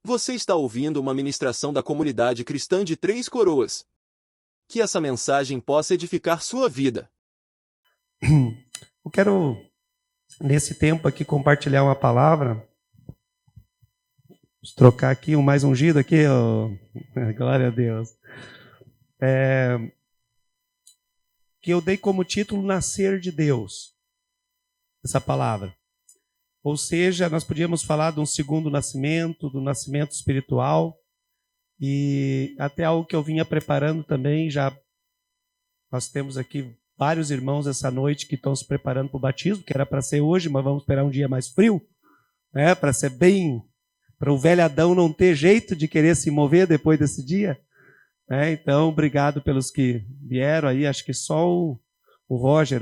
Você está ouvindo uma ministração da comunidade cristã de Três Coroas. Que essa mensagem possa edificar sua vida. Eu quero, nesse tempo aqui, compartilhar uma palavra. Vou trocar aqui mais ungido aqui. Oh, glória a Deus. Que eu dei como título Nascer de Deus. Essa palavra. Ou seja, nós podíamos falar de um segundo nascimento, do nascimento espiritual. E até algo que eu vinha preparando também, já nós temos aqui vários irmãos essa noite que estão se preparando para o batismo, que era para ser hoje, mas vamos esperar um dia mais frio, né? Para ser bem, para o velho Adão não ter jeito de querer se mover depois desse dia. Então, obrigado pelos que vieram aí, acho que só o Roger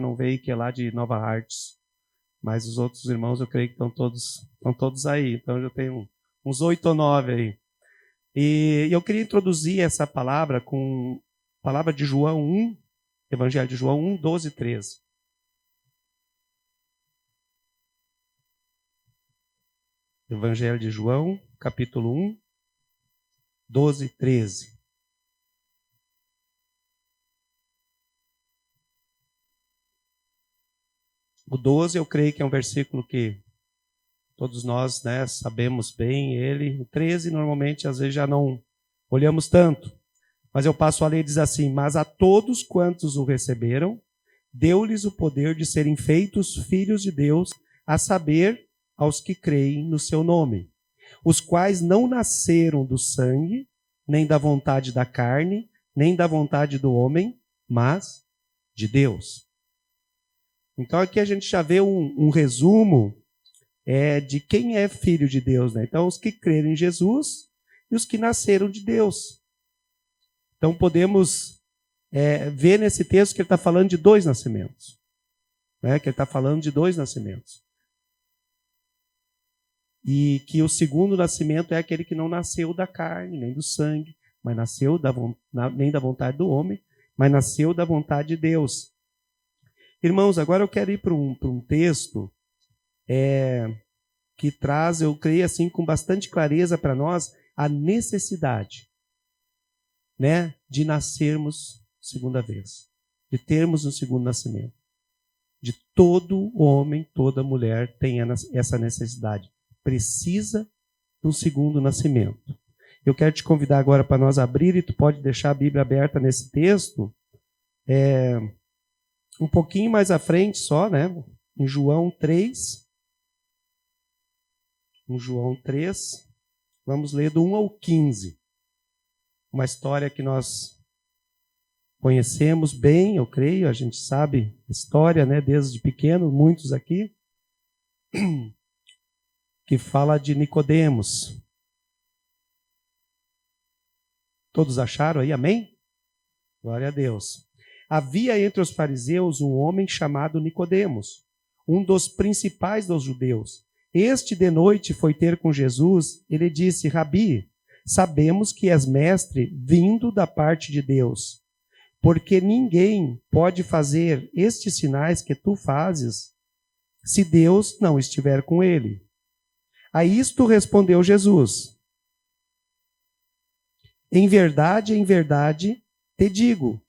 não veio, que é lá de Nova Hartz, mas os outros irmãos eu creio que estão todos aí, então eu já tenho uns 8 ou 9 aí. E eu queria introduzir essa palavra com a palavra de João 1, Evangelho de João 1, 12 e 13. Evangelho de João, capítulo 1, 12 e 13. O 12 eu creio que é um versículo que todos nós, né, sabemos bem ele. O 13 normalmente às vezes já não olhamos tanto. Mas eu passo a ler e diz assim: mas a todos quantos o receberam, deu-lhes o poder de serem feitos filhos de Deus, a saber, aos que creem no seu nome, os quais não nasceram do sangue, nem da vontade da carne, nem da vontade do homem, mas de Deus. Então aqui a gente já vê um resumo de quem é filho de Deus, né? Então os que creram em Jesus e os que nasceram de Deus. Então podemos ver nesse texto que ele está falando de dois nascimentos. Né? Que ele está falando de dois nascimentos. E que o segundo nascimento é aquele que não nasceu da carne, nem do sangue, mas nasceu nem da vontade do homem, mas nasceu da vontade de Deus. Irmãos, agora eu quero ir para um texto que traz, eu creio assim, com bastante clareza para nós, a necessidade, né, de nascermos segunda vez, de termos um segundo nascimento. De todo homem, toda mulher tem essa necessidade. Precisa de um segundo nascimento. Eu quero te convidar agora para nós abrir, e tu pode deixar a Bíblia aberta nesse texto, um pouquinho mais à frente só, né? Em João 3. Em João 3, vamos ler do 1 ao 15. Uma história que nós conhecemos bem, eu creio, a gente sabe a história, né? Desde pequeno, muitos aqui, que fala de Nicodemos. Todos acharam aí? Amém? Glória a Deus. Havia entre os fariseus um homem chamado Nicodemos, um dos principais dos judeus. Este de noite foi ter com Jesus. Ele disse: Rabi, sabemos que és mestre vindo da parte de Deus, porque ninguém pode fazer estes sinais que tu fazes se Deus não estiver com ele. A isto respondeu Jesus: em verdade, te digo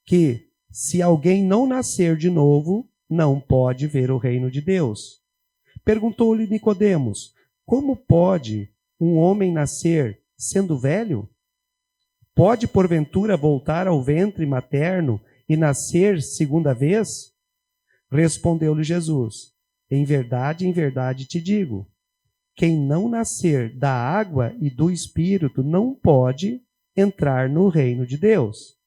que se alguém não nascer de novo, não pode ver o reino de Deus. Perguntou-lhe Nicodemos: como pode um homem nascer sendo velho? Pode porventura voltar ao ventre materno e nascer segunda vez? Respondeu-lhe Jesus: em verdade te digo, quem não nascer da água e do Espírito não pode entrar no reino de Deus.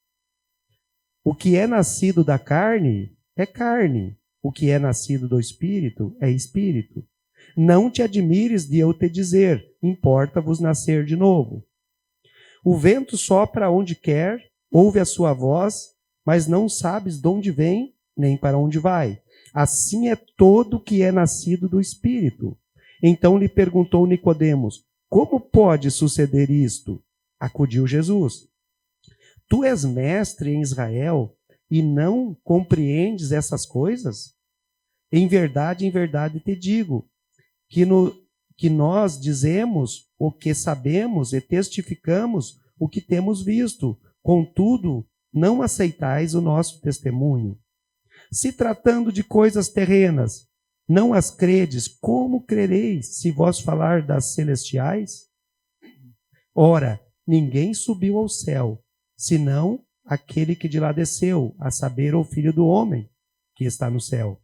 O que é nascido da carne é carne, o que é nascido do Espírito é Espírito. Não te admires de eu te dizer: importa-vos nascer de novo. O vento sopra onde quer, ouve a sua voz, mas não sabes de onde vem, nem para onde vai. Assim é todo que é nascido do Espírito. Então lhe perguntou Nicodemos: como pode suceder isto? Acudiu Jesus: tu és mestre em Israel e não compreendes essas coisas? em verdade te digo, que nós dizemos o que sabemos e testificamos o que temos visto. Contudo, não aceitais o nosso testemunho. Se tratando de coisas terrenas, não as credes, como crereis se vos falar das celestiais? Ora, ninguém subiu ao céu, senão aquele que de lá desceu, a saber, o Filho do Homem, que está no céu.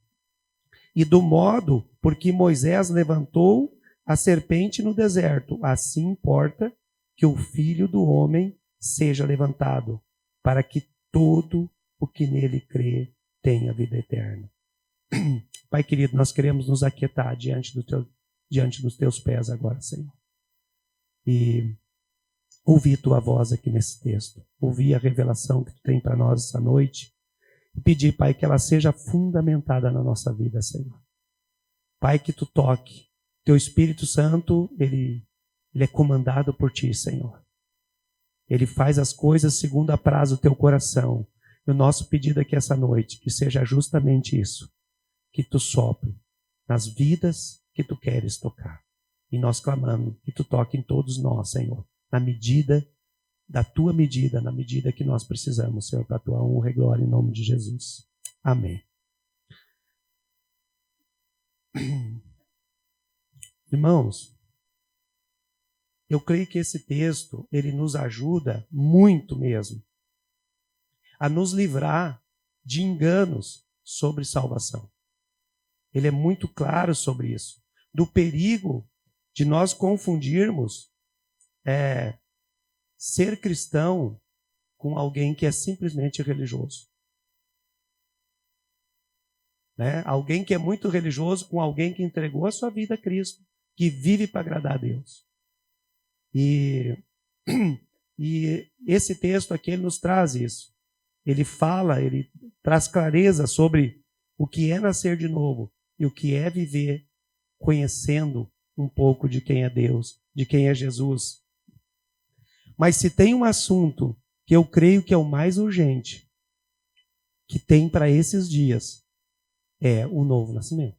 E do modo por que Moisés levantou a serpente no deserto, assim importa que o Filho do Homem seja levantado, para que todo o que nele crê tenha vida eterna. Pai querido, nós queremos nos aquietar diante dos teus pés agora, Senhor. E ouvir tua voz aqui nesse texto. Ouvir a revelação que tu tem para nós essa noite. E pedir, Pai, que ela seja fundamentada na nossa vida, Senhor. Pai, que tu toque. Teu Espírito Santo, ele é comandado por ti, Senhor. Ele faz as coisas segundo a prazo do teu coração. E o nosso pedido aqui essa noite, que seja justamente isso. Que tu sopre nas vidas que tu queres tocar. E nós clamamos que tu toque em todos nós, Senhor. Na medida da tua medida, na medida que nós precisamos, Senhor, para a tua honra e glória, em nome de Jesus. Amém. Irmãos, eu creio que esse texto, ele nos ajuda muito mesmo a nos livrar de enganos sobre salvação. Ele é muito claro sobre isso. Do perigo de nós confundirmos ser cristão com alguém que é simplesmente religioso. Né? Alguém que é muito religioso com alguém que entregou a sua vida a Cristo, que vive para agradar a Deus. E esse texto aqui ele nos traz isso. Ele traz clareza sobre o que é nascer de novo e o que é viver conhecendo um pouco de quem é Deus, de quem é Jesus. Mas se tem um assunto que eu creio que é o mais urgente, que tem para esses dias, é o novo nascimento.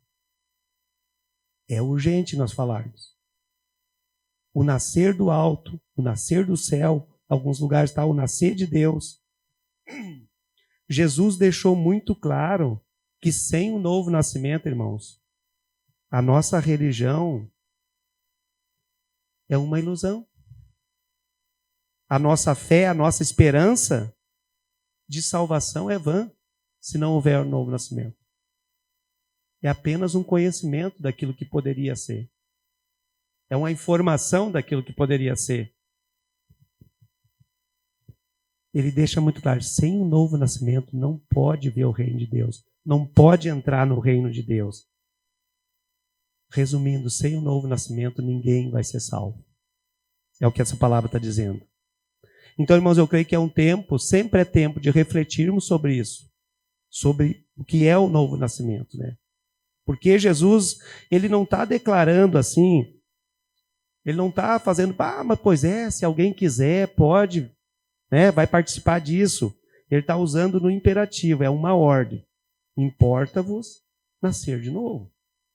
É urgente nós falarmos. O nascer do alto, o nascer do céu, em alguns lugares está o nascer de Deus. Jesus deixou muito claro que sem o novo nascimento, irmãos, a nossa religião é uma ilusão. A nossa fé, a nossa esperança de salvação é vã, se não houver o novo nascimento. É apenas um conhecimento daquilo que poderia ser. É uma informação daquilo que poderia ser. Ele deixa muito claro, sem o novo nascimento não pode ver o reino de Deus. Não pode entrar no reino de Deus. Resumindo, sem o novo nascimento ninguém vai ser salvo. É o que essa palavra está dizendo. Então, irmãos, eu creio que é um tempo, sempre é tempo de refletirmos sobre isso. Sobre o que é o novo nascimento, né? Porque Jesus, ele não está declarando assim, ele não está fazendo, mas pois é, se alguém quiser, pode, né, vai participar disso. Ele está usando no imperativo, é uma ordem. Importa-vos nascer de novo.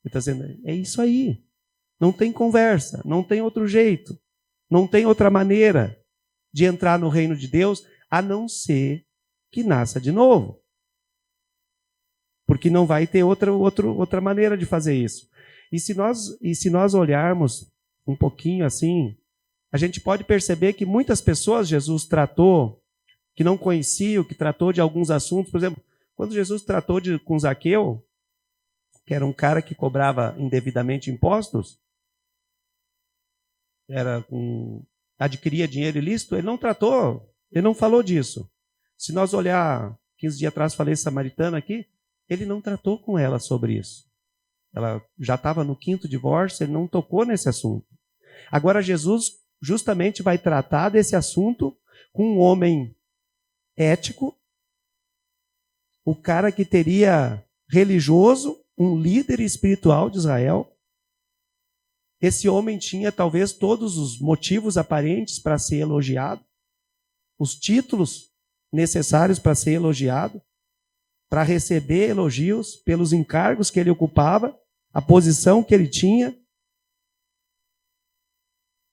Ele está dizendo, é isso aí. Não tem conversa, não tem outro jeito, não tem outra maneira de entrar no reino de Deus, a não ser que nasça de novo. Porque não vai ter outra maneira de fazer isso. E se nós olharmos um pouquinho assim, a gente pode perceber que muitas pessoas Jesus tratou, que não conheciam, que tratou de alguns assuntos. Por exemplo, quando Jesus tratou com Zaqueu, que era um cara que cobrava indevidamente impostos, adquiria dinheiro ilícito, ele não tratou, ele não falou disso. Se nós olhar, 15 dias atrás falei samaritana aqui, ele não tratou com ela sobre isso. Ela já estava no 5º divórcio, ele não tocou nesse assunto. Agora Jesus justamente vai tratar desse assunto com um homem ético, o cara que teria religioso, um líder espiritual de Israel. Esse homem tinha talvez todos os motivos aparentes para ser elogiado, os títulos necessários para ser elogiado. para receber elogios pelos encargos que ele ocupava, a posição que ele tinha.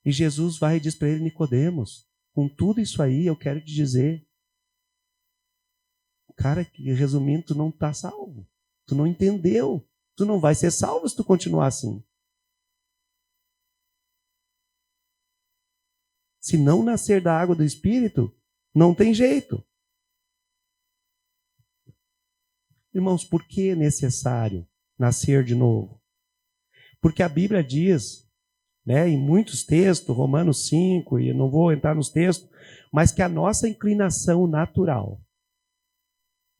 E Jesus vai e diz para ele: Nicodemos, com tudo isso aí eu quero te dizer, cara, que resumindo, tu não está salvo. Tu não entendeu. Tu não vai ser salvo se tu continuar assim. Se não nascer da água do Espírito, não tem jeito. Irmãos, por que é necessário nascer de novo? Porque a Bíblia diz, né, em muitos textos, Romanos 5, e eu não vou entrar nos textos, mas que a nossa inclinação natural,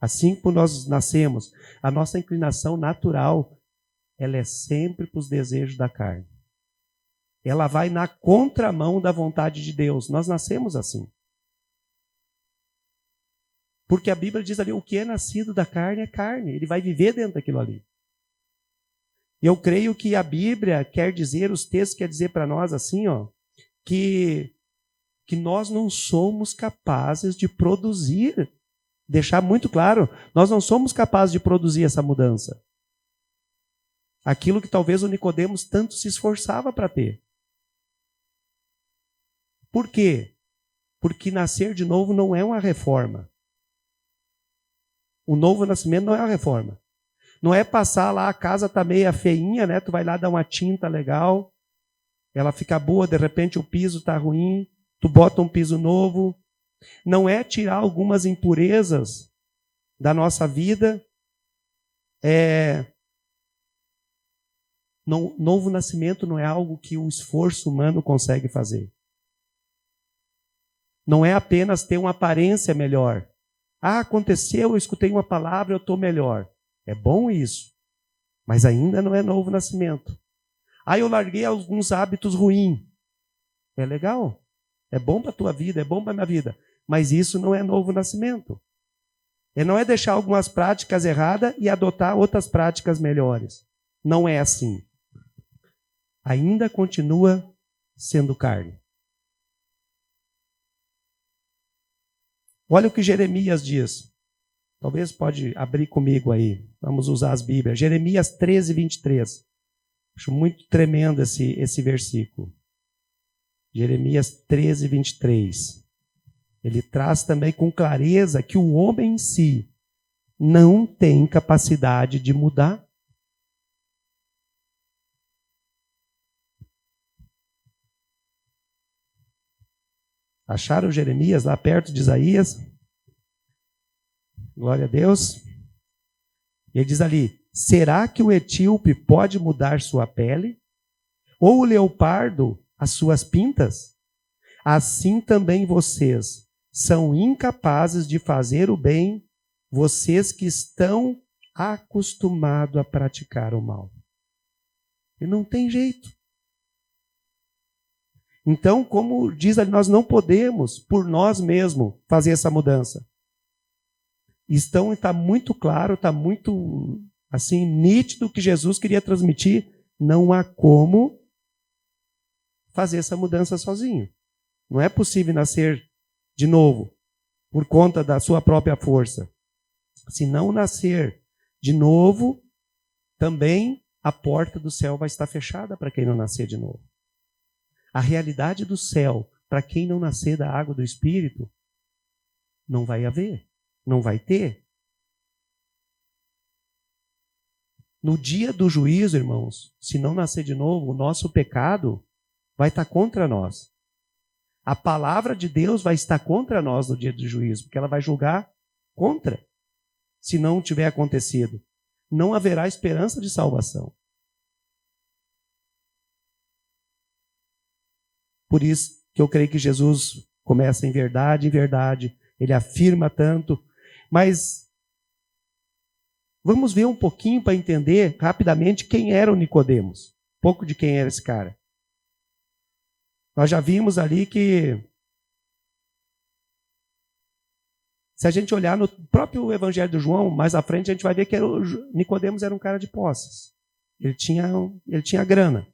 assim como nós nascemos, a nossa inclinação natural, ela é sempre para os desejos da carne. Ela vai na contramão da vontade de Deus. Nós nascemos assim. Porque a Bíblia diz ali, o que é nascido da carne é carne. Ele vai viver dentro daquilo ali. Eu creio que a Bíblia quer dizer, os textos quer dizer para nós assim, ó, que nós não somos capazes de produzir, deixar muito claro, nós não somos capazes de produzir essa mudança. Aquilo que talvez o Nicodemos tanto se esforçava para ter. Por quê? Porque nascer de novo não é uma reforma. O novo nascimento não é uma reforma. Não é passar lá, a casa está meio feinha, né? Tu vai lá dar uma tinta legal, ela fica boa, de repente o piso está ruim, tu bota um piso novo. Não é tirar algumas impurezas da nossa vida. Novo nascimento não é algo que o esforço humano consegue fazer. Não é apenas ter uma aparência melhor. Ah, aconteceu, eu escutei uma palavra, eu estou melhor. É bom isso, mas ainda não é novo nascimento. Ah, eu larguei alguns hábitos ruins. É legal, é bom para a tua vida, é bom para a minha vida, mas isso não é novo nascimento. Não é deixar algumas práticas erradas e adotar outras práticas melhores. Não é assim. Ainda continua sendo carne. Olha o que Jeremias diz. Talvez pode abrir comigo aí. Vamos usar as Bíblias. Jeremias 13, 23. Acho muito tremendo esse versículo. Jeremias 13, 23. Ele traz também com clareza que o homem em si não tem capacidade de mudar. Acharam Jeremias lá perto de Isaías? Glória a Deus. Ele diz ali: será que o etíope pode mudar sua pele? Ou o leopardo as suas pintas? Assim também vocês são incapazes de fazer o bem, vocês que estão acostumados a praticar o mal. E não tem jeito. Então, como diz ali, nós não podemos, por nós mesmos, fazer essa mudança. Está muito claro, está muito assim nítido que Jesus queria transmitir. Não há como fazer essa mudança sozinho. Não é possível nascer de novo por conta da sua própria força. Se não nascer de novo, também a porta do céu vai estar fechada para quem não nascer de novo. A realidade do céu, para quem não nascer da água do Espírito, não vai haver, não vai ter. No dia do juízo, irmãos, se não nascer de novo, o nosso pecado vai estar contra nós. A palavra de Deus vai estar contra nós no dia do juízo, porque ela vai julgar contra, se não tiver acontecido. Não haverá esperança de salvação. Por isso que eu creio que Jesus começa em verdade, ele afirma tanto, mas vamos ver um pouquinho para entender rapidamente quem era o Nicodemos, um pouco de quem era esse cara. Nós já vimos ali que, se a gente olhar no próprio Evangelho de João, mais à frente a gente vai ver que Nicodemos era um cara de posses. Ele tinha grana.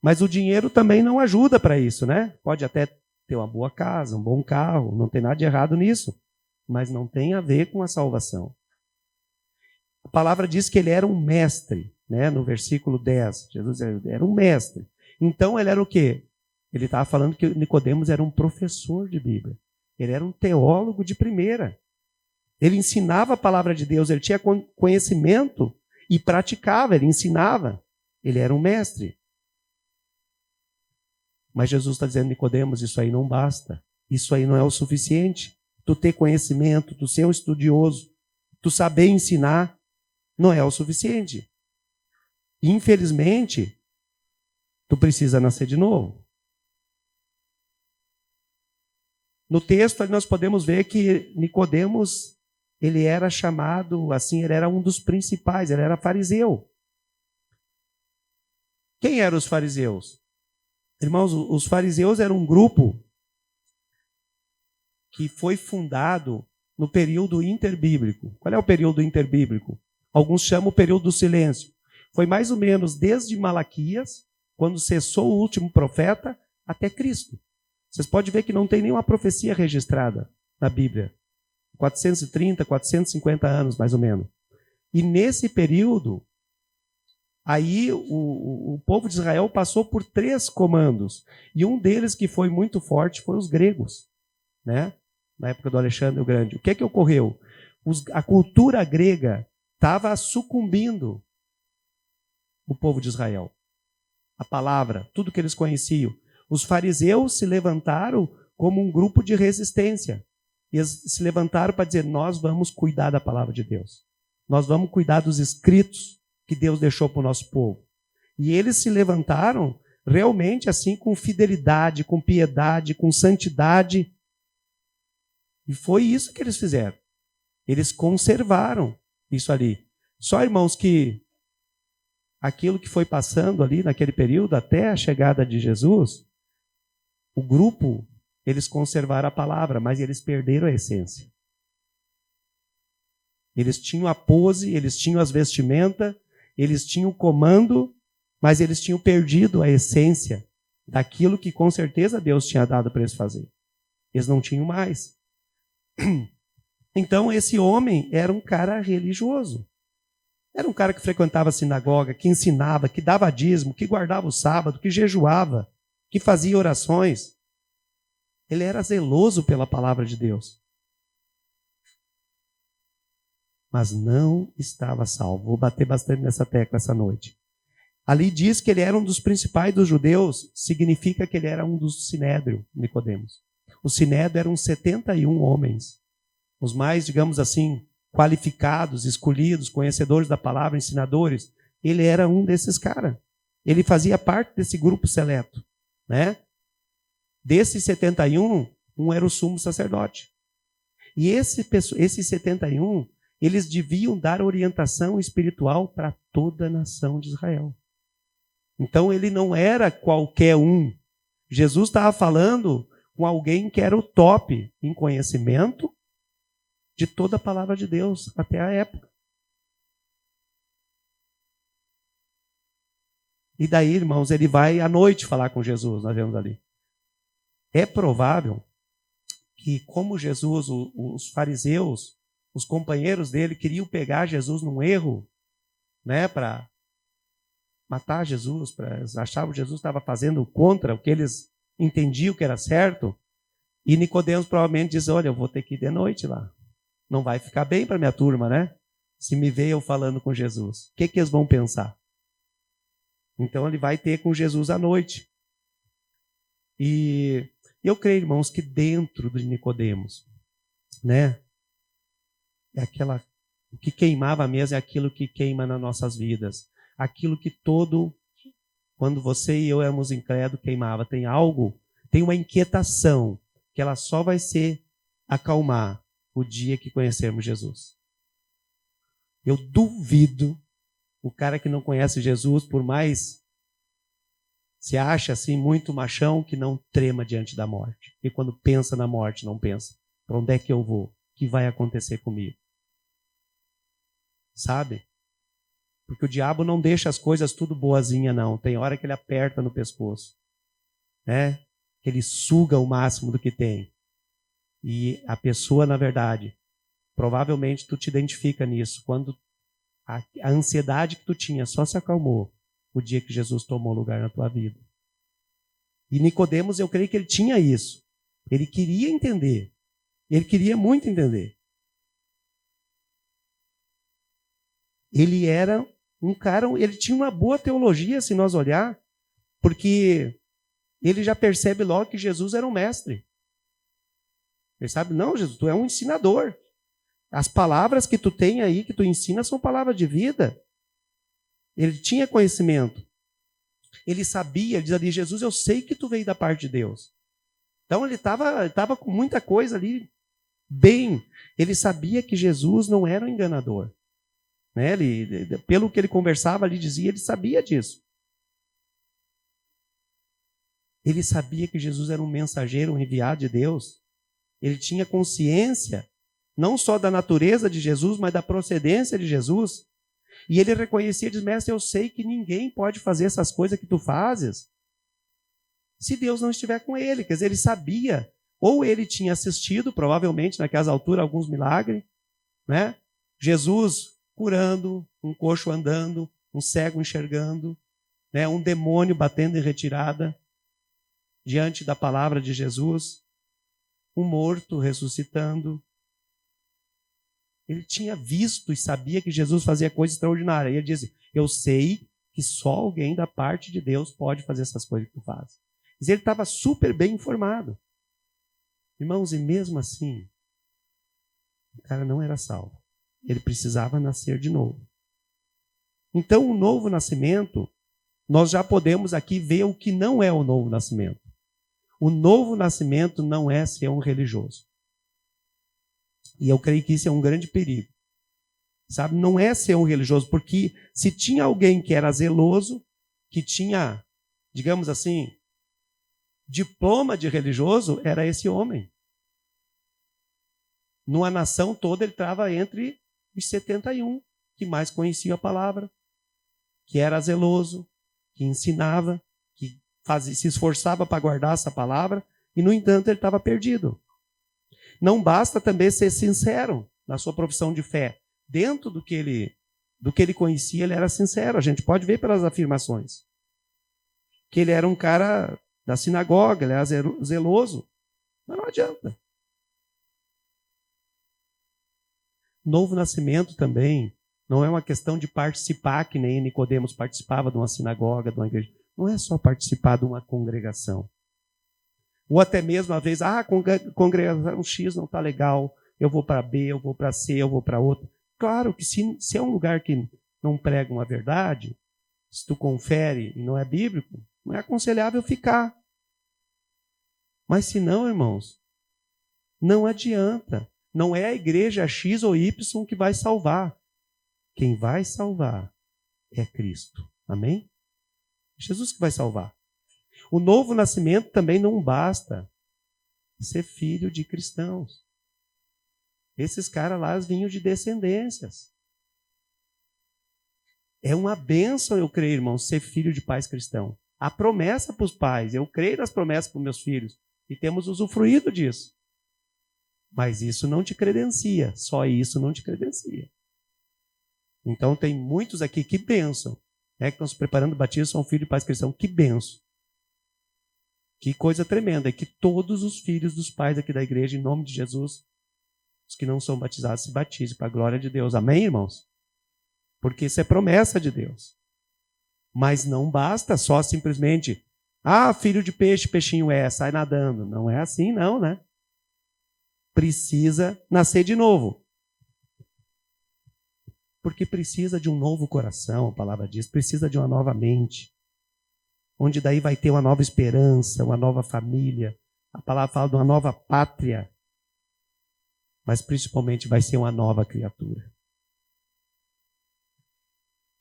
Mas o dinheiro também não ajuda para isso, né? Pode até ter uma boa casa, um bom carro, não tem nada de errado nisso, mas não tem a ver com a salvação. A palavra diz que ele era um mestre, né? No versículo 10. Jesus era um mestre. Então ele era o quê? Ele estava falando que Nicodemos era um professor de Bíblia. Ele era um teólogo de primeira. Ele ensinava a palavra de Deus, ele tinha conhecimento e praticava, ele ensinava. Ele era um mestre. Mas Jesus está dizendo, Nicodemos, isso aí não basta. Isso aí não é o suficiente. Tu ter conhecimento, tu ser um estudioso, tu saber ensinar, não é o suficiente. Infelizmente, tu precisa nascer de novo. No texto nós podemos ver que Nicodemos, ele era chamado, assim, ele era um dos principais, ele era fariseu. Quem eram os fariseus? Irmãos, os fariseus eram um grupo que foi fundado no período interbíblico. Qual é o período interbíblico? Alguns chamam o período do silêncio. Foi mais ou menos desde Malaquias, quando cessou o último profeta, até Cristo. Vocês podem ver que não tem nenhuma profecia registrada na Bíblia. 430, 450 anos, mais ou menos. E nesse período, aí o povo de Israel passou por 3 comandos. E um deles que foi muito forte foi os gregos, né? Na época do Alexandre o Grande. O que ocorreu? A cultura grega estava sucumbindo o povo de Israel. A palavra, tudo que eles conheciam. Os fariseus se levantaram como um grupo de resistência. E eles se levantaram para dizer, nós vamos cuidar da palavra de Deus. Nós vamos cuidar dos escritos que Deus deixou para o nosso povo. E eles se levantaram realmente assim com fidelidade, com piedade, com santidade. E foi isso que eles fizeram. Eles conservaram isso ali. Só, irmãos, que aquilo que foi passando ali naquele período, até a chegada de Jesus, o grupo, eles conservaram a palavra, mas eles perderam a essência. Eles tinham a pose, eles tinham as vestimentas, eles tinham o comando, mas eles tinham perdido a essência daquilo que com certeza Deus tinha dado para eles fazer. Eles não tinham mais. Então esse homem era um cara religioso. Era um cara que frequentava a sinagoga, que ensinava, que dava dízimo, que guardava o sábado, que jejuava, que fazia orações. Ele era zeloso pela palavra de Deus. Mas não estava salvo. Vou bater bastante nessa tecla essa noite. Ali diz que ele era um dos principais dos judeus, significa que ele era um dos sinédrio, Nicodemos. O sinédrio eram 71 homens, os mais, digamos assim, qualificados, escolhidos, conhecedores da palavra, ensinadores. Ele era um desses caras. Ele fazia parte desse grupo seleto, né? Desses 71, um era o sumo sacerdote. E esses 71, eles deviam dar orientação espiritual para toda a nação de Israel. Então ele não era qualquer um. Jesus estava falando com alguém que era o top em conhecimento de toda a palavra de Deus até a época. E daí, irmãos, ele vai à noite falar com Jesus, nós vemos ali. É provável que, como Jesus, os fariseus, os companheiros dele queriam pegar Jesus num erro, né, para matar Jesus, achavam que Jesus estava fazendo contra o que eles entendiam que era certo, e Nicodemos provavelmente diz, olha, eu vou ter que ir de noite lá. Não vai ficar bem para minha turma, né? Se me ver eu falando com Jesus. O que eles vão pensar? Então ele vai ter com Jesus à noite. E eu creio, irmãos, que dentro de Nicodemos, né? É aquela, o que queimava mesmo é aquilo que queima nas nossas vidas. Aquilo que quando você e eu éramos incrédulos, queimava. Tem algo, tem uma inquietação, que ela só vai se acalmar o dia que conhecermos Jesus. Eu duvido o cara que não conhece Jesus, por mais se acha assim muito machão, que não trema diante da morte. E quando pensa na morte, não pensa, para onde é que eu vou? O que vai acontecer comigo? Sabe? Porque o diabo não deixa as coisas tudo boazinha, não. Tem hora que ele aperta no pescoço, né? Que ele suga o máximo do que tem. E a pessoa, na verdade, provavelmente tu te identifica nisso. Quando A ansiedade que tu tinha só se acalmou o dia que Jesus tomou lugar na tua vida. E Nicodemos, eu creio que ele tinha isso. Ele queria entender. Ele queria muito entender. Ele era um cara, ele tinha uma boa teologia, se nós olhar, porque ele já percebe logo que Jesus era um mestre. Ele sabe, não, Jesus, tu é um ensinador. As palavras que tu tem aí, que tu ensina, são palavras de vida. Ele tinha conhecimento. Ele sabia, ele diz ali, Jesus, eu sei que tu veio da parte de Deus. Então ele estava com muita coisa ali bem. Ele sabia que Jesus não era um enganador. Né? Pelo que ele conversava ali, dizia, ele sabia disso. Ele sabia que Jesus era um mensageiro, um enviado de Deus. Ele tinha consciência, não só da natureza de Jesus, mas da procedência de Jesus. E ele reconhecia, diz, mestre, eu sei que ninguém pode fazer essas coisas que tu fazes se Deus não estiver com ele. Quer dizer, ele sabia, ou ele tinha assistido, provavelmente, naquelas alturas, alguns milagres, né? Jesus curando, um coxo andando, um cego enxergando, né? Um demônio batendo em retirada diante da palavra de Jesus, um morto ressuscitando. Ele tinha visto e sabia que Jesus fazia coisas extraordinárias. E ele dizia, eu sei que só alguém da parte de Deus pode fazer essas coisas que tu faz. Mas ele estava super bem informado. Irmãos, e mesmo assim, o cara não era salvo. Ele precisava nascer de novo. Então, o novo nascimento, nós já podemos aqui ver o que não é o novo nascimento. O novo nascimento não é ser um religioso. E eu creio que isso é um grande perigo. Sabe, não é ser um religioso, porque se tinha alguém que era zeloso, que tinha, digamos assim, diploma de religioso, era esse homem. Numa nação toda, ele estava entre os 71, que mais conheciam a palavra, que era zeloso, que ensinava, que se esforçava para guardar essa palavra, e, no entanto, ele estava perdido. Não basta também ser sincero na sua profissão de fé. Dentro do que ele conhecia, ele era sincero. A gente pode ver pelas afirmações. Que ele era um cara da sinagoga, ele era zeloso. Mas não adianta. Novo nascimento também não é uma questão de participar, que nem Nicodemos participava de uma sinagoga, de uma igreja. Não é só participar de uma congregação. Ou até mesmo, às vezes, congregação X não está legal, eu vou para B, eu vou para C, eu vou para outra. Claro que se é um lugar que não prega uma verdade, se tu confere e não é bíblico, não é aconselhável ficar. Mas se não, irmãos, não adianta. Não é a igreja X ou Y que vai salvar. Quem vai salvar é Cristo. Amém? Jesus que vai salvar. O novo nascimento também não basta ser filho de cristãos. Esses caras lá vinham de descendências. É uma bênção, eu creio, irmão, ser filho de pais cristãos. A promessa para os pais, eu creio nas promessas para os meus filhos e temos usufruído disso. Mas isso não te credencia, só isso não te credencia. Então tem muitos aqui que bênção, né, que estão se preparando para batismo, são filhos de pais cristãos, que bênção. Que coisa tremenda, é que todos os filhos dos pais aqui da igreja, em nome de Jesus, os que não são batizados, se batizem para a glória de Deus. Amém, irmãos? Porque isso é promessa de Deus. Mas não basta só simplesmente, filho de peixe, peixinho sai nadando. Não é assim não, né? Precisa nascer de novo. Porque precisa de um novo coração, a palavra diz, precisa de uma nova mente. Onde daí vai ter uma nova esperança, uma nova família. A palavra fala de uma nova pátria. Mas principalmente vai ser uma nova criatura.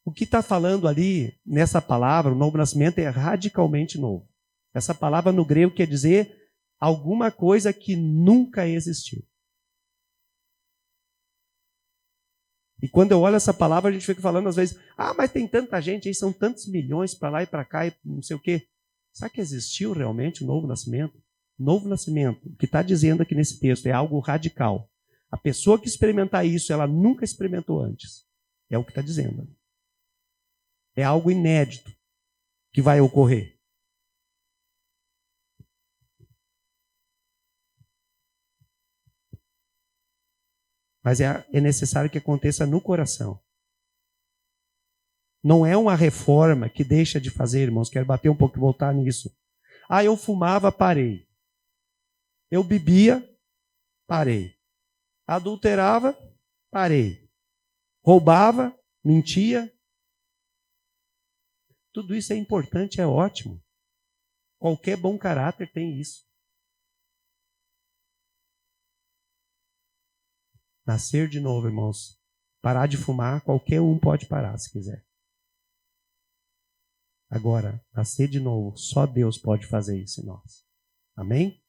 O que está falando ali, nessa palavra, o novo nascimento é radicalmente novo. Essa palavra no grego quer dizer alguma coisa que nunca existiu. E quando eu olho essa palavra, a gente fica falando às vezes, mas tem tanta gente aí, são tantos milhões para lá e para cá e não sei o quê. Será que existiu realmente o novo nascimento? Novo nascimento, o que está dizendo aqui nesse texto, é algo radical. A pessoa que experimentar isso, ela nunca experimentou antes. É o que está dizendo. É algo inédito que vai ocorrer. Mas é necessário que aconteça no coração. Não é uma reforma que deixa de fazer, irmãos. Quero bater um pouco e voltar nisso. Eu fumava, parei. Eu bebia, parei. Adulterava, parei. Roubava, mentia. Tudo isso é importante, é ótimo. Qualquer bom caráter tem isso. Nascer de novo, irmãos. Parar de fumar, qualquer um pode parar se quiser. Agora, nascer de novo, só Deus pode fazer isso em nós. Amém?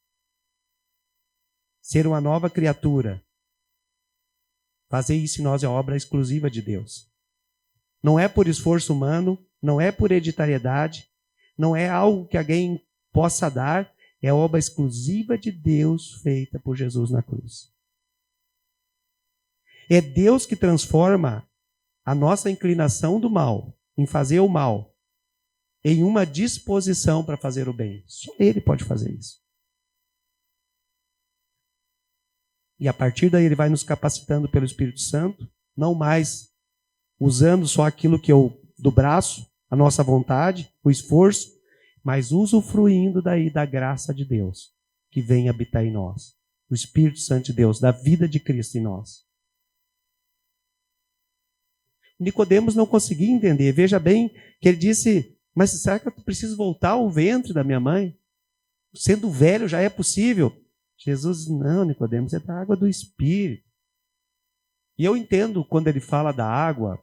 Ser uma nova criatura. Fazer isso em nós é obra exclusiva de Deus. Não é por esforço humano, não é por hereditariedade, não é algo que alguém possa dar, é obra exclusiva de Deus feita por Jesus na cruz. É Deus que transforma a nossa inclinação do mal, em fazer o mal, em uma disposição para fazer o bem. Só Ele pode fazer isso. E a partir daí Ele vai nos capacitando pelo Espírito Santo, não mais usando só aquilo que do braço, a nossa vontade, o esforço, mas usufruindo daí da graça de Deus, que vem habitar em nós. O Espírito Santo de Deus, da vida de Cristo em nós. Nicodemos não conseguia entender. Veja bem que ele disse, mas será que eu preciso voltar ao ventre da minha mãe? Sendo velho já é possível? Jesus, não, Nicodemos, é da água do Espírito. E eu entendo quando ele fala da água,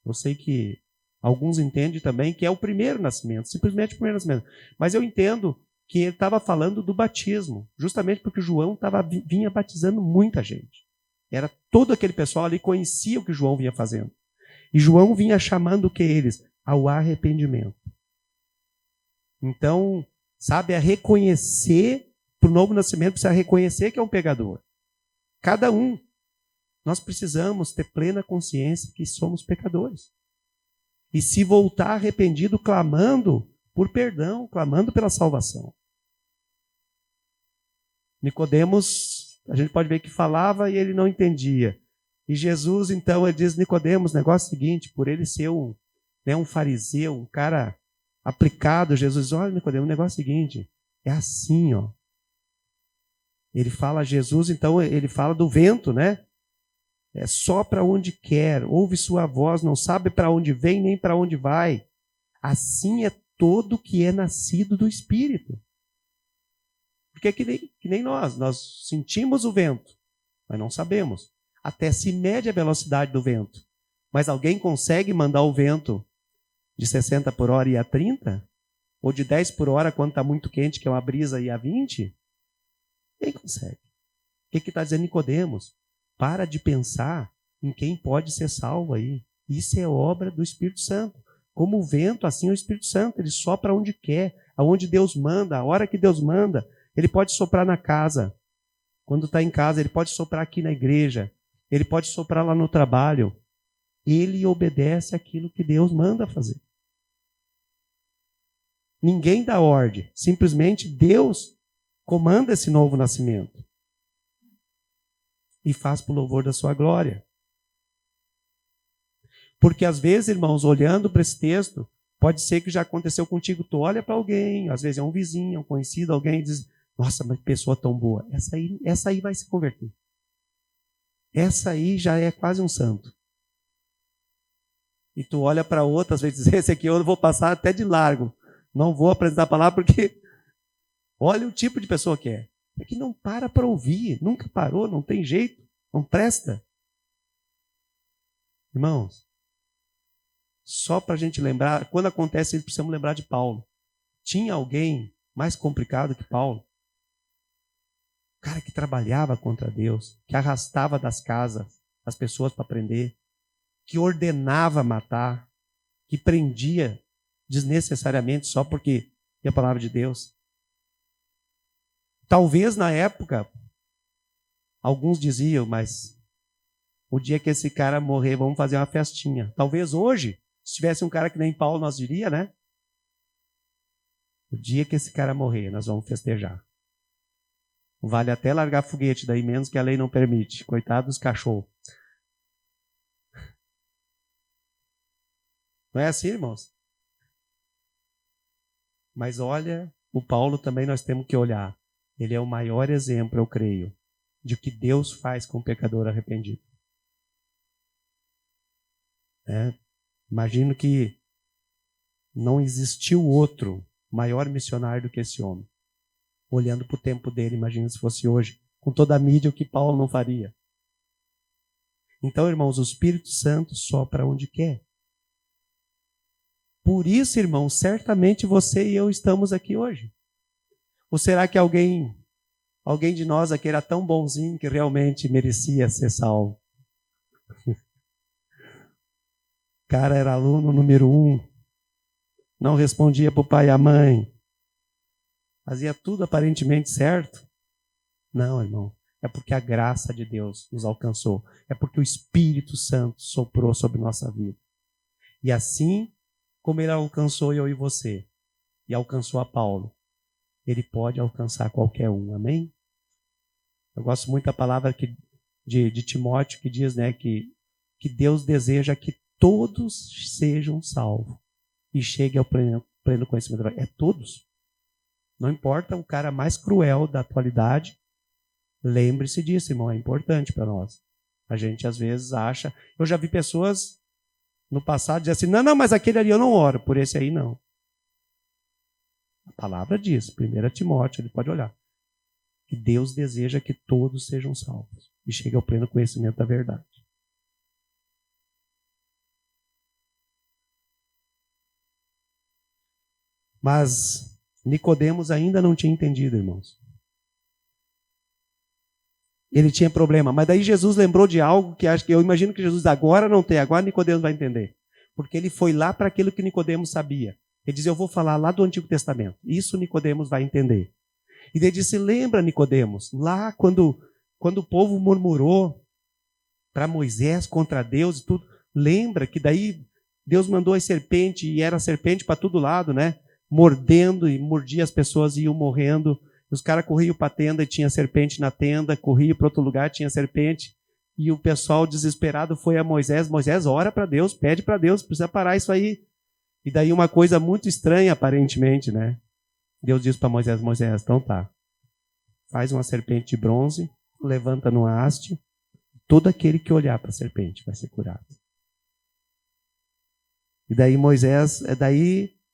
eu sei que alguns entendem também que é o primeiro nascimento, simplesmente o primeiro nascimento. Mas eu entendo que ele estava falando do batismo, justamente porque João vinha batizando muita gente. Era todo aquele pessoal ali que conhecia o que João vinha fazendo. E João vinha chamando o que eles? Ao arrependimento. Então, sabe, a reconhecer, para o novo nascimento, precisa reconhecer que é um pecador. Cada um. Nós precisamos ter plena consciência que somos pecadores. E se voltar arrependido, clamando por perdão, clamando pela salvação. Nicodemos, a gente pode ver que falava e ele não entendia. E Jesus, então, ele diz, Nicodemos, negócio seguinte, por ele ser um fariseu, um cara aplicado, Jesus diz, olha, Nicodemos, o negócio seguinte, é assim, ó. Ele fala, Jesus, então, ele fala do vento, né? É só para onde quer, ouve sua voz, não sabe para onde vem nem para onde vai. Assim é todo que é nascido do Espírito. Porque é que nem nós sentimos o vento, mas não sabemos. Até se mede a velocidade do vento. Mas alguém consegue mandar o vento de 60 por hora ir a 30? Ou de 10 por hora quando está muito quente, que é uma brisa, ir a 20? Quem consegue? O que está dizendo Nicodemos? Para de pensar em quem pode ser salvo aí. Isso é obra do Espírito Santo. Como o vento, assim é o Espírito Santo. Ele sopra onde quer, aonde Deus manda, a hora que Deus manda. Ele pode soprar na casa. Quando está em casa, ele pode soprar aqui na igreja. Ele pode soprar lá no trabalho. Ele obedece aquilo que Deus manda fazer. Ninguém dá ordem. Simplesmente Deus comanda esse novo nascimento. E faz por louvor da sua glória. Porque às vezes, irmãos, olhando para esse texto, pode ser que já aconteceu contigo. Tu olha para alguém, às vezes é um vizinho, é um conhecido, alguém diz, nossa, mas que pessoa tão boa. Essa aí vai se converter. Essa aí já é quase um santo. E tu olha para outra, às vezes diz, esse aqui eu vou passar até de largo. Não vou apresentar a palavra porque olha o tipo de pessoa que é. É que não para ouvir, nunca parou, não tem jeito, não presta. Irmãos, só para a gente lembrar, quando acontece isso, precisamos lembrar de Paulo. Tinha alguém mais complicado que Paulo? O cara que trabalhava contra Deus, que arrastava das casas as pessoas para prender, que ordenava matar, que prendia desnecessariamente só porque é a palavra de Deus. Talvez na época, alguns diziam, mas O dia que esse cara morrer, vamos fazer uma festinha. Talvez hoje, se tivesse um cara que nem Paulo, nós diria, né? O dia que esse cara morrer, nós vamos festejar. Vale até largar foguete, daí menos que a lei não permite. Coitado dos cachorros. Não é assim, irmãos? Mas olha, o Paulo também nós temos que olhar. Ele é o maior exemplo, eu creio, de o que Deus faz com o pecador arrependido. Imagino que não existiu outro maior missionário do que esse homem. Olhando para o tempo dele, imagina se fosse hoje, com toda a mídia, o que Paulo não faria. Então, irmãos, o Espírito Santo sopra onde quer. Por isso, irmãos, certamente você e eu estamos aqui hoje. Ou será que alguém de nós aqui era tão bonzinho que realmente merecia ser salvo? O cara era aluno número 1, não respondia para o pai e a mãe, fazia tudo aparentemente certo. Não, irmão, é porque a graça de Deus nos alcançou, é porque o Espírito Santo soprou sobre nossa vida. E assim como ele alcançou eu e você, e alcançou a Paulo, ele pode alcançar qualquer um, amém? Eu gosto muito da palavra de Timóteo, que diz, né, que Deus deseja que todos sejam salvos e cheguem ao pleno conhecimento da verdade. É todos. Não importa o cara mais cruel da atualidade, lembre-se disso, irmão, é importante para nós. A gente às vezes acha... Eu já vi pessoas no passado dizer assim, não, mas aquele ali eu não oro, por esse aí não. A palavra diz, 1 Timóteo, ele pode olhar, que Deus deseja que todos sejam salvos e cheguem ao pleno conhecimento da verdade. Mas Nicodemos ainda não tinha entendido, irmãos. Ele tinha problema, mas daí Jesus lembrou de algo que eu imagino que Jesus agora não tem, agora Nicodemos vai entender. Porque ele foi lá para aquilo que Nicodemos sabia. Ele diz, eu vou falar lá do Antigo Testamento. Isso Nicodemos vai entender. E ele disse, lembra, Nicodemos, lá quando o povo murmurou para Moisés contra Deus e tudo, lembra que daí Deus mandou as serpentes e era serpente para todo lado, né? Mordendo e mordia as pessoas e iam morrendo. Os caras corriam para a tenda e tinha serpente na tenda, corriam para outro lugar, tinha serpente. E o pessoal desesperado foi a Moisés. Moisés, ora para Deus, pede para Deus, precisa parar isso aí. E daí uma coisa muito estranha, aparentemente, né? Deus diz para Moisés, Moisés, então tá. Faz uma serpente de bronze, levanta no haste. Todo aquele que olhar para a serpente vai ser curado. E daí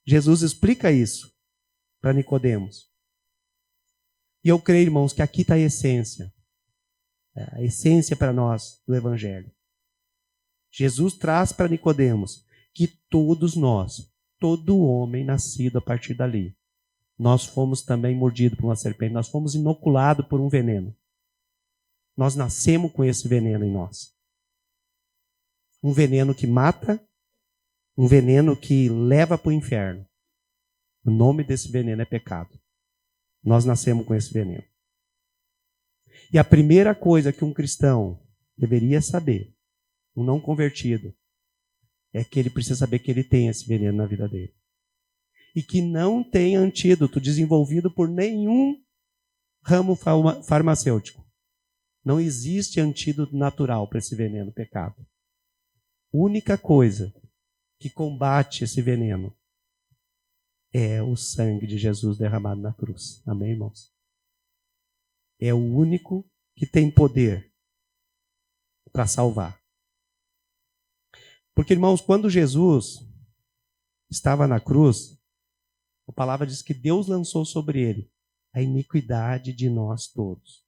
Jesus explica isso para Nicodemos. E eu creio, irmãos, que aqui está a essência para nós do Evangelho. Jesus traz para Nicodemos que todos nós, todo homem nascido a partir dali, nós fomos também mordidos por uma serpente, nós fomos inoculados por um veneno. Nós nascemos com esse veneno em nós. Um veneno que mata, um veneno que leva para o inferno. O nome desse veneno é pecado. Nós nascemos com esse veneno. E a primeira coisa que um cristão deveria saber, um não convertido, é que ele precisa saber que ele tem esse veneno na vida dele. E que não tem antídoto desenvolvido por nenhum ramo farmacêutico. Não existe antídoto natural para esse veneno, pecado. A única coisa que combate esse veneno é o sangue de Jesus derramado na cruz. Amém, irmãos? É o único que tem poder para salvar. Porque, irmãos, quando Jesus estava na cruz, a palavra diz que Deus lançou sobre ele a iniquidade de nós todos.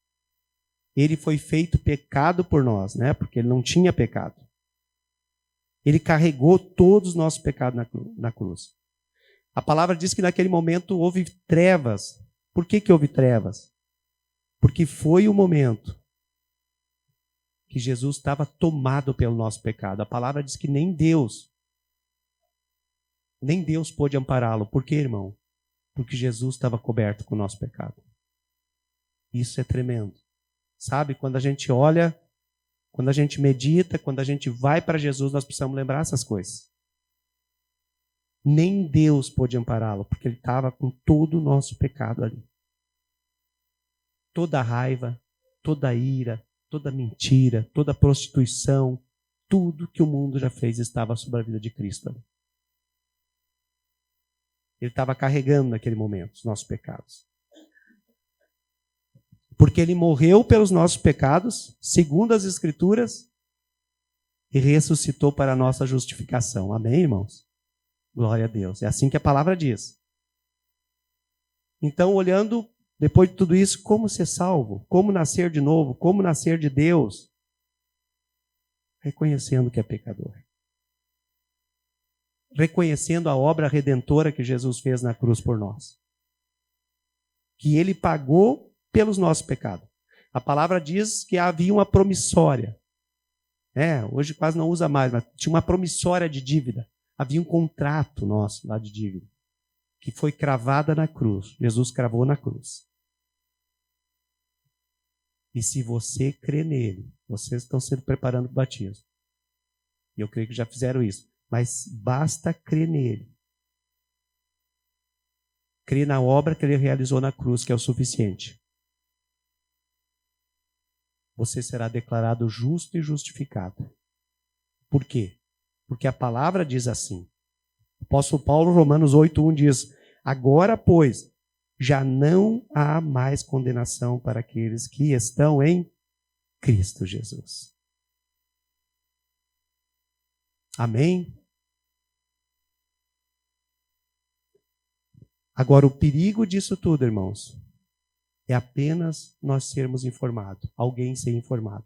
Ele foi feito pecado por nós, né? Porque ele não tinha pecado. Ele carregou todos os nossos pecados na cruz. A palavra diz que naquele momento houve trevas. Por que houve trevas? Porque foi o momento que Jesus estava tomado pelo nosso pecado. A palavra diz que nem Deus pôde ampará-lo. Por quê, irmão? Porque Jesus estava coberto com o nosso pecado. Isso é tremendo. Sabe, quando a gente olha Quando a gente medita, quando a gente vai para Jesus, nós precisamos lembrar essas coisas. Nem Deus pôde ampará-lo, porque ele estava com todo o nosso pecado ali. Toda a raiva, toda a ira, toda a mentira, toda a prostituição, tudo que o mundo já fez estava sobre a vida de Cristo ali. Ele estava carregando naquele momento os nossos pecados. Porque ele morreu pelos nossos pecados, segundo as Escrituras, e ressuscitou para a nossa justificação. Amém, irmãos? Glória a Deus. É assim que a palavra diz. Então, olhando, depois de tudo isso, como ser salvo? Como nascer de novo? Como nascer de Deus? Reconhecendo que é pecador. Reconhecendo a obra redentora que Jesus fez na cruz por nós. Que ele pagou pelos nossos pecados. A palavra diz que havia uma promissória. Hoje quase não usa mais, mas tinha uma promissória de dívida. Havia um contrato nosso lá de dívida, que foi cravada na cruz. Jesus cravou na cruz. E se você crê nele, vocês estão sendo preparando para o batismo. E eu creio que já fizeram isso. Mas basta crer nele. Crer na obra que ele realizou na cruz, que é o suficiente. Você será declarado justo e justificado. Por quê? Porque a palavra diz assim. O apóstolo Paulo, Romanos 8:1 diz: agora, pois, já não há mais condenação para aqueles que estão em Cristo Jesus. Amém? Agora, o perigo disso tudo, irmãos, é apenas nós sermos informados, alguém ser informado.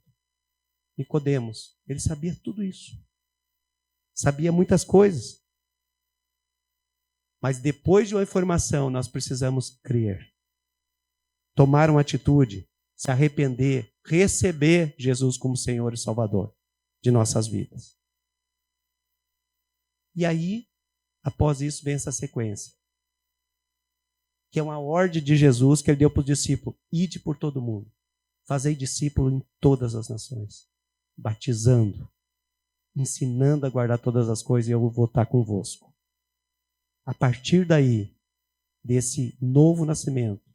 Nicodemos, ele sabia tudo isso. Sabia muitas coisas. Mas depois de uma informação, nós precisamos crer. Tomar uma atitude, se arrepender, receber Jesus como Senhor e Salvador de nossas vidas. E aí, após isso, vem essa sequência. Que é uma ordem de Jesus que ele deu para os discípulos. Ide por todo mundo. Fazei discípulo em todas as nações. Batizando. Ensinando a guardar todas as coisas, e eu vou estar convosco. A partir daí, desse novo nascimento,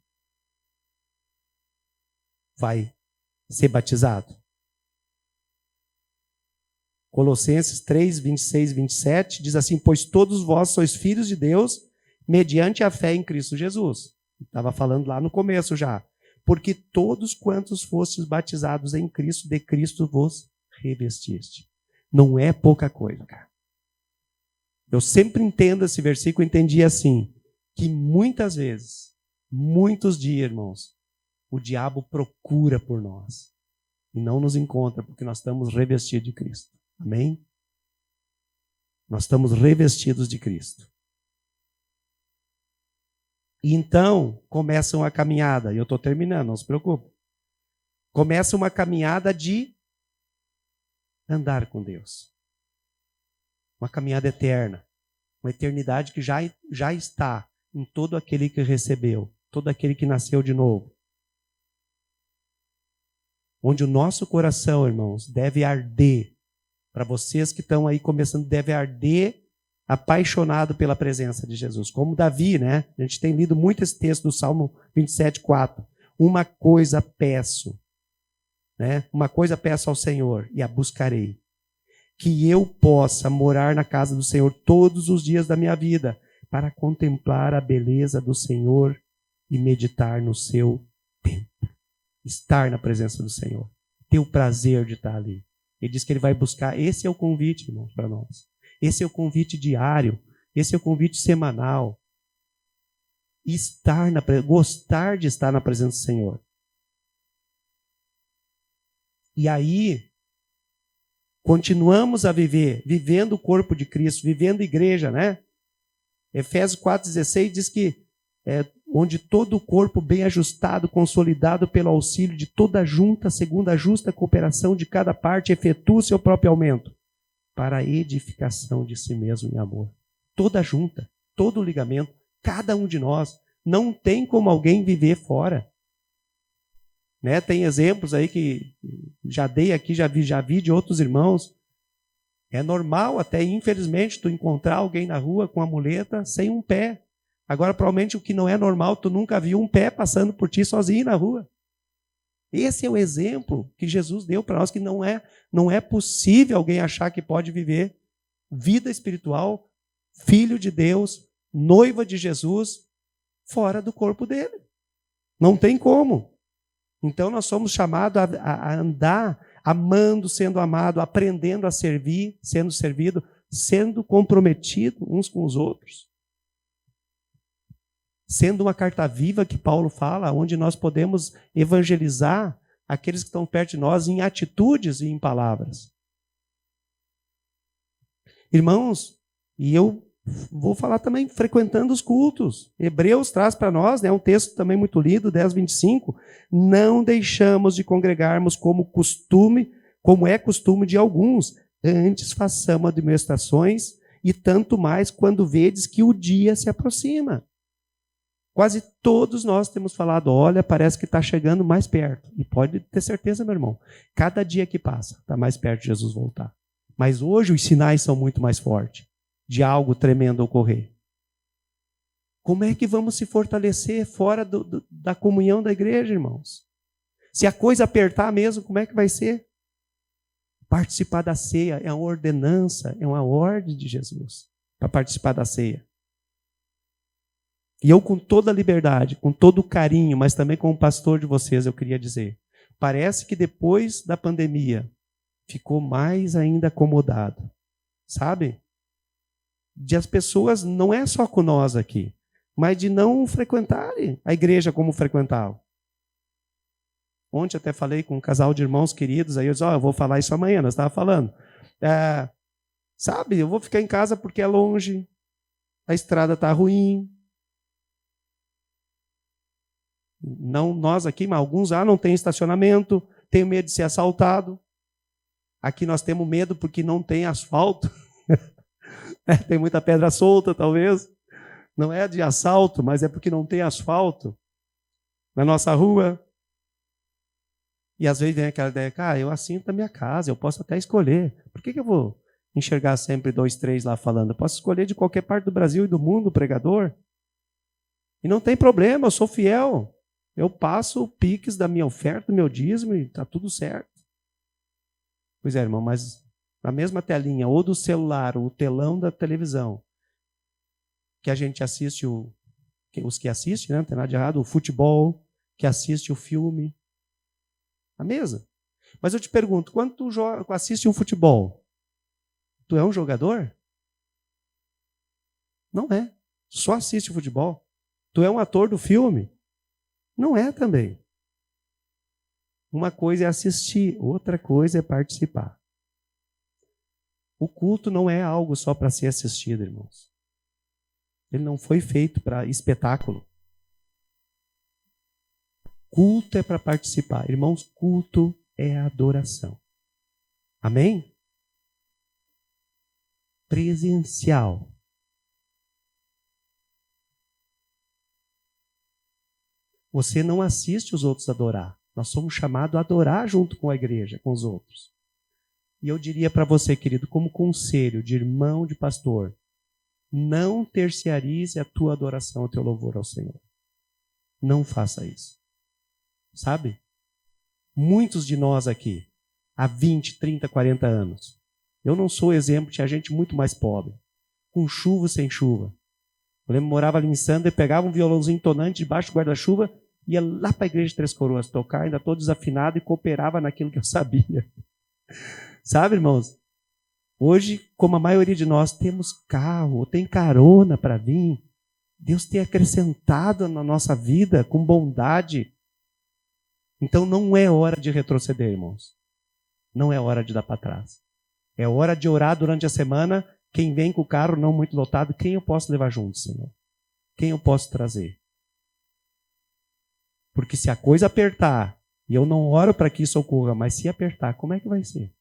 vai ser batizado. Colossenses 3, 26 e 27 diz assim: pois todos vós sois filhos de Deus, mediante a fé em Cristo Jesus. Estava falando lá no começo já. Porque todos quantos fostes batizados em Cristo, de Cristo vos revestiste. Não é pouca coisa, cara. Eu sempre entendo esse versículo, entendi assim, que muitas vezes, muitos dias, irmãos, o diabo procura por nós e não nos encontra, porque nós estamos revestidos de Cristo. Amém? Nós estamos revestidos de Cristo. E então, começa uma caminhada, e eu estou terminando, não se preocupe. Começa uma caminhada de andar com Deus. Uma caminhada eterna. Uma eternidade que já está em todo aquele que recebeu, todo aquele que nasceu de novo. Onde o nosso coração, irmãos, deve arder. Para vocês que estão aí começando, deve arder apaixonado pela presença de Jesus. Como Davi, né? A gente tem lido muito esse texto do Salmo 27:4. Uma coisa peço, né? Uma coisa peço ao Senhor e a buscarei. Que eu possa morar na casa do Senhor todos os dias da minha vida, para contemplar a beleza do Senhor e meditar no seu templo. Estar na presença do Senhor. Ter o prazer de estar ali. Ele diz que ele vai buscar. Esse é o convite, irmãos, para nós. Esse é o convite diário. Esse é o convite semanal. Gostar de estar na presença do Senhor. E aí, continuamos a vivendo o corpo de Cristo, vivendo igreja, né? Efésios 4,16 diz que onde todo o corpo bem ajustado, consolidado pelo auxílio de toda a junta, segundo a justa cooperação de cada parte, efetua o seu próprio aumento, para a edificação de si mesmo em amor. Toda a junta, todo o ligamento, cada um de nós, não tem como alguém viver fora. Né? Tem exemplos aí que já dei aqui, já vi de outros irmãos. É normal até, infelizmente, tu encontrar alguém na rua com a muleta sem um pé. Agora, provavelmente, o que não é normal, tu nunca viu um pé passando por ti sozinho na rua. Esse é o exemplo que Jesus deu para nós, que não é possível alguém achar que pode viver vida espiritual, filho de Deus, noiva de Jesus, fora do corpo dele. Não tem como. Então, nós somos chamados a andar amando, sendo amado, aprendendo a servir, sendo servido, sendo comprometido uns com os outros. Sendo uma carta viva que Paulo fala, onde nós podemos evangelizar aqueles que estão perto de nós em atitudes e em palavras. Irmãos, e eu vou falar também frequentando os cultos. Hebreus traz para nós, um texto também muito lido, 10:25, não deixamos de congregarmos como é costume de alguns, antes façamos admoestações, e tanto mais quando vedes que o dia se aproxima. Quase todos nós temos falado, olha, parece que está chegando mais perto. E pode ter certeza, meu irmão, cada dia que passa está mais perto de Jesus voltar. Mas hoje os sinais são muito mais fortes de algo tremendo ocorrer. Como é que vamos se fortalecer fora da comunhão da igreja, irmãos? Se a coisa apertar mesmo, como é que vai ser? Participar da ceia é uma ordenança, é uma ordem de Jesus para participar da ceia. E eu, com toda a liberdade, com todo o carinho, mas também como pastor de vocês, eu queria dizer, parece que depois da pandemia ficou mais ainda acomodado, sabe? De as pessoas, não é só com nós aqui, mas de não frequentarem a igreja como frequentavam. Ontem até falei com um casal de irmãos queridos, aí eu disse, eu vou falar isso amanhã, nós estávamos falando. Sabe, eu vou ficar em casa porque é longe, a estrada está ruim. Não nós aqui, mas alguns não tem estacionamento, tenho medo de ser assaltado. Aqui nós temos medo porque não tem asfalto. Tem muita pedra solta, talvez. Não é de assalto, mas é porque não tem asfalto na nossa rua. E às vezes vem aquela ideia, eu assinto a minha casa, eu posso até escolher. Por que eu vou enxergar sempre 2, 3 lá falando? Eu posso escolher de qualquer parte do Brasil e do mundo o pregador. E não tem problema, eu sou fiel. Eu passo o Pix da minha oferta, do meu dízimo e está tudo certo. Pois é, irmão, mas na mesma telinha, ou do celular, ou o telão da televisão, que a gente assiste, os que assistem, não tem nada de errado, o futebol, que assiste o filme, a mesa. Mas eu te pergunto, quando tu assiste um futebol, tu é um jogador? Não é. Só assiste o futebol. Tu é um ator do filme? Não é também. Uma coisa é assistir, outra coisa é participar. O culto não é algo só para ser assistido, irmãos. Ele não foi feito para espetáculo. Culto é para participar. Irmãos, culto é adoração. Amém? Presencial. Você não assiste os outros adorar. Nós somos chamados a adorar junto com a igreja, com os outros. E eu diria para você, querido, como conselho de irmão, de pastor, não terciarize a tua adoração, o teu louvor ao Senhor. Não faça isso. Sabe? Muitos de nós aqui, há 20, 30, 40 anos, eu não sou exemplo, tinha gente muito mais pobre, com chuva e sem chuva. Eu lembro, morava ali em Sandra e pegava um violãozinho tonante debaixo do guarda-chuva, ia lá para a igreja de Três Coroas tocar, ainda todo desafinado, e cooperava naquilo que eu sabia. Sabe, irmãos? Hoje, como a maioria de nós, temos carro, tem carona para vir. Deus tem acrescentado na nossa vida com bondade. Então não é hora de retroceder, irmãos. Não é hora de dar para trás. É hora de orar durante a semana. Quem vem com o carro não muito lotado, quem eu posso levar junto, Senhor? Quem eu posso trazer? Porque se a coisa apertar, e eu não oro para que isso ocorra, mas se apertar, como é que vai ser?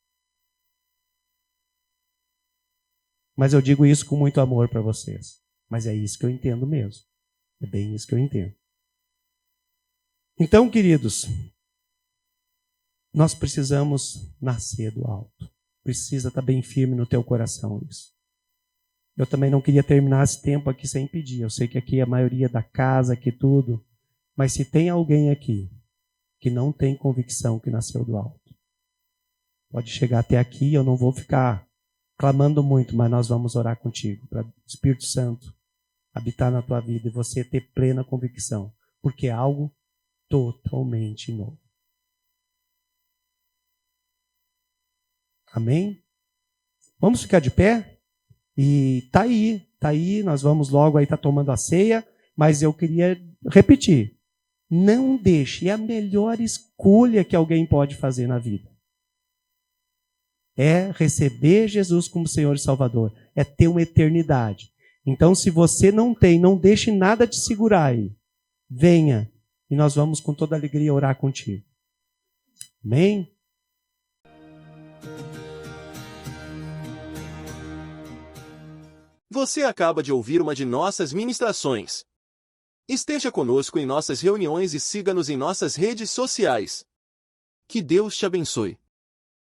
Mas eu digo isso com muito amor para vocês. Mas é isso que eu entendo mesmo. É bem isso que eu entendo. Então, queridos, Nós precisamos nascer do alto. Precisa estar bem firme no teu coração isso. Eu também não queria terminar esse tempo aqui sem pedir. Eu sei que aqui é a maioria da casa, aqui tudo. Mas se tem alguém aqui que não tem convicção que nasceu do alto, pode chegar até aqui, eu não vou ficar clamando muito, mas nós vamos orar contigo, para o Espírito Santo habitar na tua vida e você ter plena convicção, porque é algo totalmente novo. Amém? Vamos ficar de pé? E tá aí, nós vamos logo aí tá tomando a ceia, mas eu queria repetir, não deixe, é a melhor escolha que alguém pode fazer na vida. É receber Jesus como Senhor e Salvador, é ter uma eternidade. Então, se você não tem, não deixe nada te segurar aí. Venha e nós vamos com toda alegria orar contigo. Amém? Você acaba de ouvir uma de nossas ministrações. Esteja conosco em nossas reuniões e siga-nos em nossas redes sociais. Que Deus te abençoe.